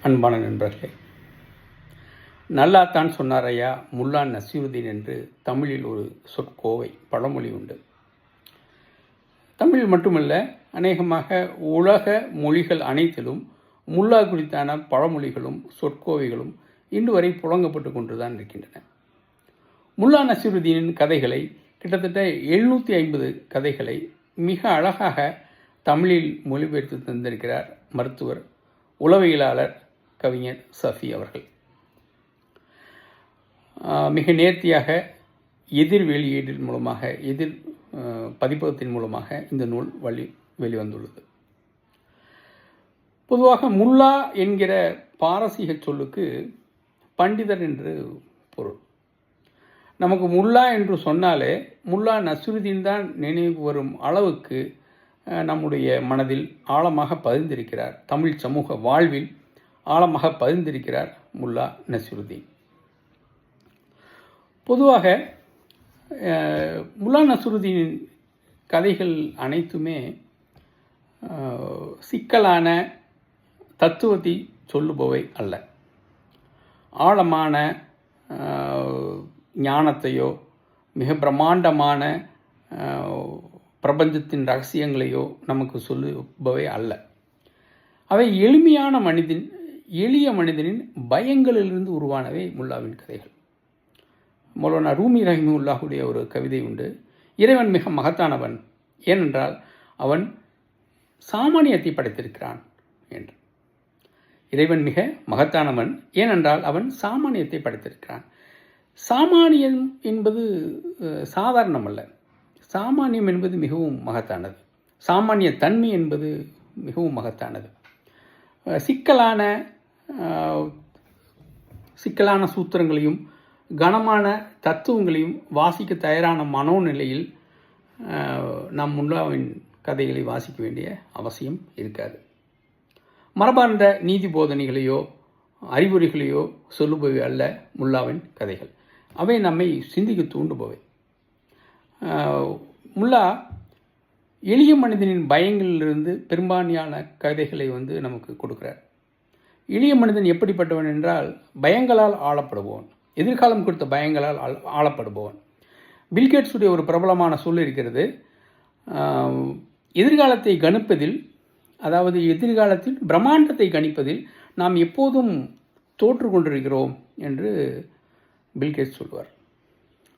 அன்பான நண்பர்களே, நல்லாத்தான் சொன்னார் ஐயா முல்லா நசீருதீன் என்று தமிழில் ஒரு சொற்கோவை பழமொழி உண்டு. தமிழ் மட்டுமல்ல, அநேகமாக உலக மொழிகள் அனைத்திலும் முல்லா குறித்தான பழமொழிகளும் சொற்கோவைகளும் இன்று வரை புழங்கப்பட்டு கொண்டுதான் இருக்கின்றன. முல்லா நசீருதீனின் கதைகளை கிட்டத்தட்ட 750 கதைகளை மிக அழகாக தமிழில் மொழிபெயர்த்து தந்திருக்கிறார் மருத்துவர், உளவியலாளர், கவிஞர் சஃபி அவர்கள். மிக நேர்த்தியாக எதிர் வெளியீடின் மூலமாக, எதிர் பதிப்பகத்தின் மூலமாக இந்த நூல் வெளிவந்துள்ளது. பொதுவாக முல்லா என்கிற பாரசீக சொல்லுக்கு பண்டிதர் என்று பொருள். நமக்கு முல்லா என்று சொன்னாலே முல்லா நசீருதீன் தான் நினைவு வரும் அளவுக்கு நம்முடைய மனதில் ஆழமாக பதிந்திருக்கிறார். தமிழ் சமூக வாழ்வில் ஆழமாக பதிந்திருக்கிறார் முல்லா நசீருதீன். பொதுவாக முல்லா நசீருதீனின் கதைகள் அனைத்துமே சிக்கலான தத்துவத்தை சொல்லுபவை அல்ல. ஆழமான ஞானத்தையோ மிக பிரம்மாண்டமான பிரபஞ்சத்தின் ரகசியங்களையோ நமக்கு சொல்லுபவை அல்ல. அவை எளிய மனிதனின் பயங்களிலிருந்து உருவானவை முல்லாவின் கதைகள். மௌலானா ரூமி ரஹிமஹுல்லாஹுடைய ஒரு கவிதை உண்டு, இறைவன் மிக மகத்தானவன், ஏனென்றால் அவன் சாமானியத்தை படைத்திருக்கிறான் என்று. இறைவன் மிக மகத்தானவன் ஏனென்றால் அவன் சாமானியத்தை படைத்திருக்கிறான். சாமானியம் என்பது சாதாரணம் அல்ல. சாமானியம் என்பது மிகவும் மகத்தானது. சாமானிய தன்மை என்பது மிகவும் மகத்தானது. சிக்கலான சூத்திரங்களையும் கனமான தத்துவங்களையும் வாசிக்க தயாரான மனோநிலையில் நாம் முல்லாவின் கதைகளை வாசிக்க வேண்டிய அவசியம் இருக்காது. மரபார்ந்த நீதி போதனைகளையோ அறிவுரைகளையோ சொல்லுபவை அல்ல முல்லாவின் கதைகள். அவை நம்மை சிந்திக்க தூண்டுபவை. முல்லா எளிய மனிதனின் பயங்களிலிருந்து பெரும்பான்மையான கதைகளை நமக்கு கொடுக்கிறார். எளிய மனிதன் எப்படிப்பட்டவன் என்றால் பயங்களால் ஆளப்படுபவன், எதிர்காலம் கொடுத்த பயங்களால் ஆளப்படுபவன். பில்கேட்ஸுடைய ஒரு பிரபலமான சொல் இருக்கிறது, எதிர்காலத்தை கணிப்பதில், அதாவது எதிர்காலத்தில் பிரம்மாண்டத்தை கணிப்பதில் நாம் எப்போதும் தோற்று கொண்டிருக்கிறோம் என்று பில்கேட்ஸ் சொல்வார்.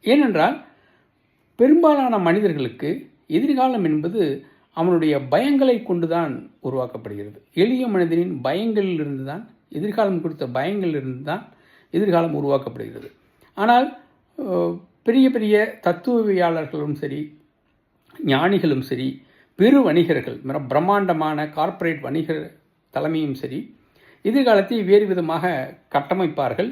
ஏனென்றால் பெரும்பாலான மனிதர்களுக்கு எதிர்காலம் என்பது அவனுடைய பயங்களை கொண்டுதான் உருவாக்கப்படுகிறது. எளிய மனிதனின் பயங்களிலிருந்து தான், எதிர்காலம் குறித்த பயங்களிலிருந்து தான் எதிர்காலம் உருவாக்கப்படுகிறது. ஆனால் பெரிய பெரிய தத்துவவியாளர்களும் சரி, ஞானிகளும் சரி, பெரு வணிகர்கள், பிரம்மாண்டமான கார்ப்பரேட் வணிகர் தலைமையும் சரி, எதிர்காலத்தை வேறு விதமாக கட்டமைப்பார்கள்.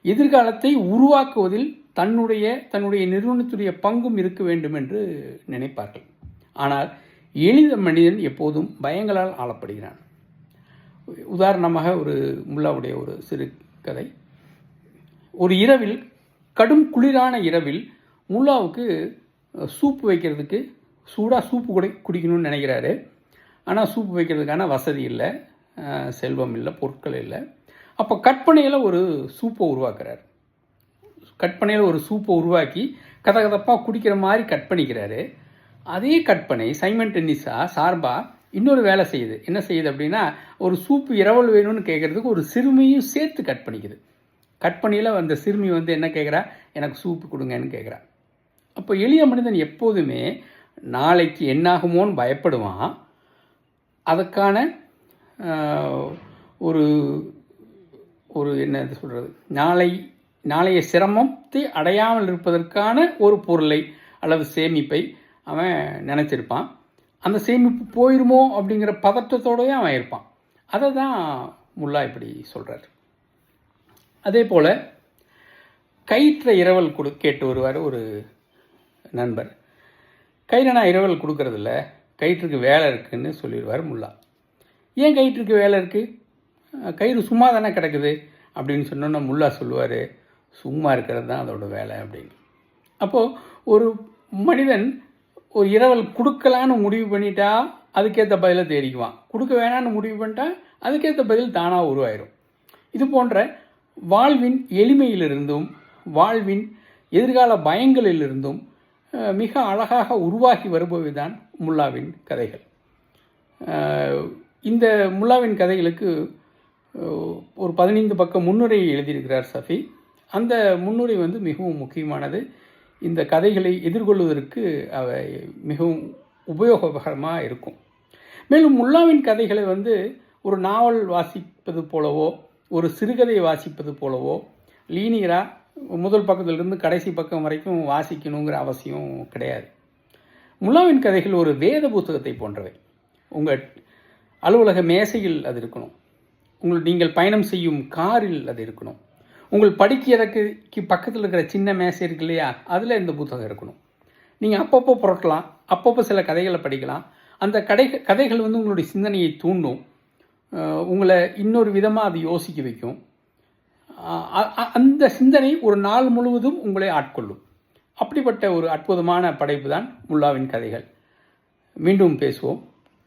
எதிர்காலத்தை உருவாக்குவதில் தன்னுடைய நிறுவனத்துடைய பங்கும் இருக்க வேண்டும் என்று நினைப்பார்கள். ஆனால் எளிய மனிதன் எப்போதும் பயங்களால் ஆளப்படுகிறான். உதாரணமாக ஒரு முல்லாவுடைய ஒரு சிறு கதை. ஒரு இரவில், கடும் குளிரான இரவில், முல்லாவுக்கு சூப்பு வைக்கிறதுக்கு, சூடாக சூப்பு குடிக்கணும்னு நினைக்கிறாரு. ஆனால் சூப்பு வைக்கிறதுக்கான வசதி இல்லை, செல்வம் இல்லை, பொருட்கள் இல்லை. அப்போ கற்பனையில் ஒரு சூப்பை உருவாக்குறார். கற்பனையில் ஒரு சூப்பை உருவாக்கி கதகதப்பாக குடிக்கிற மாதிரி கற்பணிக்கிறாரு. அதே கற்பனை சைமல்டேனியஸாக சார்பாக இன்னொரு வேலை செய்யுது. என்ன செய்யுது அப்படின்னா, ஒரு சூப்பு இரவல் வேணும்னு கேட்குறதுக்கு ஒரு சிறுமியும் சேர்த்து கற்பணிக்குது. கற்பனையில் அந்த சிறுமி என்ன கேட்குறா, எனக்கு சூப்பு கொடுங்கன்னு கேட்குறா. அப்போ எளிய மனிதன் எப்போதுமே நாளைக்கு என்னாகுமோன்னு பயப்படுவான். அதுக்கான ஒரு என்ன சொல்கிறது, நாளைய சிரமத்தை அடையாமல் இருப்பதற்கான ஒரு பொருளை அல்லது சேமிப்பை அவன் நினச்சிருப்பான். அந்த சேமிப்பு போயிருமோ அப்படிங்கிற பதற்றத்தோடவே அவன் இருப்பான். அதை தான் முல்லா இப்படி சொல்கிறார். அதே போல் கயிற்றை இரவல் கேட்டு வருவார் ஒரு நண்பர். கயிறை நான் இரவல் கொடுக்கறதில்ல, கயிற்றுக்கு வேலை இருக்குதுன்னு சொல்லிடுவார் முல்லா. ஏன் கயிற்றுக்கு வேலை இருக்குது, கயிறு சும்மா தானே கிடக்குது அப்படின்னு சொன்னோன்னா முல்லா சொல்லுவார், சும்மா இருக்கிறது தான் அதோட வேலை அப்படின்னு. அப்போது ஒரு மனிதன் ஒரு இரவல் கொடுக்கலான்னு முடிவு பண்ணிட்டா அதுக்கேற்ற பதிலை தேடிக்குவான். கொடுக்க வேணான்னு முடிவு பண்ணிட்டா அதுக்கேற்ற பதில் தானாக உருவாயிடும். இது போன்ற வாழ்வின் எளிமையிலிருந்தும் வாழ்வின் எதிர்கால பயங்களிலிருந்தும் மிக அழகாக உருவாகி வருபவை தான் முல்லாவின் கதைகள். இந்த முல்லாவின் கதைகளுக்கு ஒரு 15 பக்க முன்னுரை எழுதியிருக்கிறார் சஃபி. அந்த முன்னுரை மிகவும் முக்கியமானது. இந்த கதைகளை எதிர்கொள்வதற்கு அவை மிகவும் உபயோககரமாக இருக்கும். மேலும் முல்லாவின் கதைகளை ஒரு நாவல் வாசிப்பது போலவோ ஒரு சிறுகதை வாசிப்பது போலவோ லீனியராக முதல் பக்கத்திலிருந்து கடைசி பக்கம் வரைக்கும் வாசிக்கணுங்கிற அவசியம் கிடையாது. முல்லாவின் கதைகள் ஒரு வேத புத்தகத்தை போன்றவை. உங்கள் அலுவலக மேசையில் அது இருக்கணும். நீங்கள் பயணம் செய்யும் காரில் அது இருக்கணும். உங்கள் படிக்கிறதுக்கு பக்கத்தில் இருக்கிற சின்ன மேசை இருக்கு இல்லையா, அதில் இந்த புத்தகம் இருக்கணும். நீங்கள் அப்பப்போ புரட்டலாம், அப்பப்போ சில கதைகளை படிக்கலாம். அந்த கதைகள் உங்களுடைய சிந்தனையை தூண்டும், உங்களை இன்னொரு விதமாக அது யோசிக்க வைக்கும். அந்த சிந்தனை ஒரு நாள் முழுவதும் உங்களை ஆட்கொள்ளும். அப்படிப்பட்ட ஒரு அற்புதமான படைப்பு தான் முல்லாவின் கதைகள். மீண்டும் பேசுவோம்.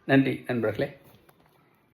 நன்றி நண்பர்களே.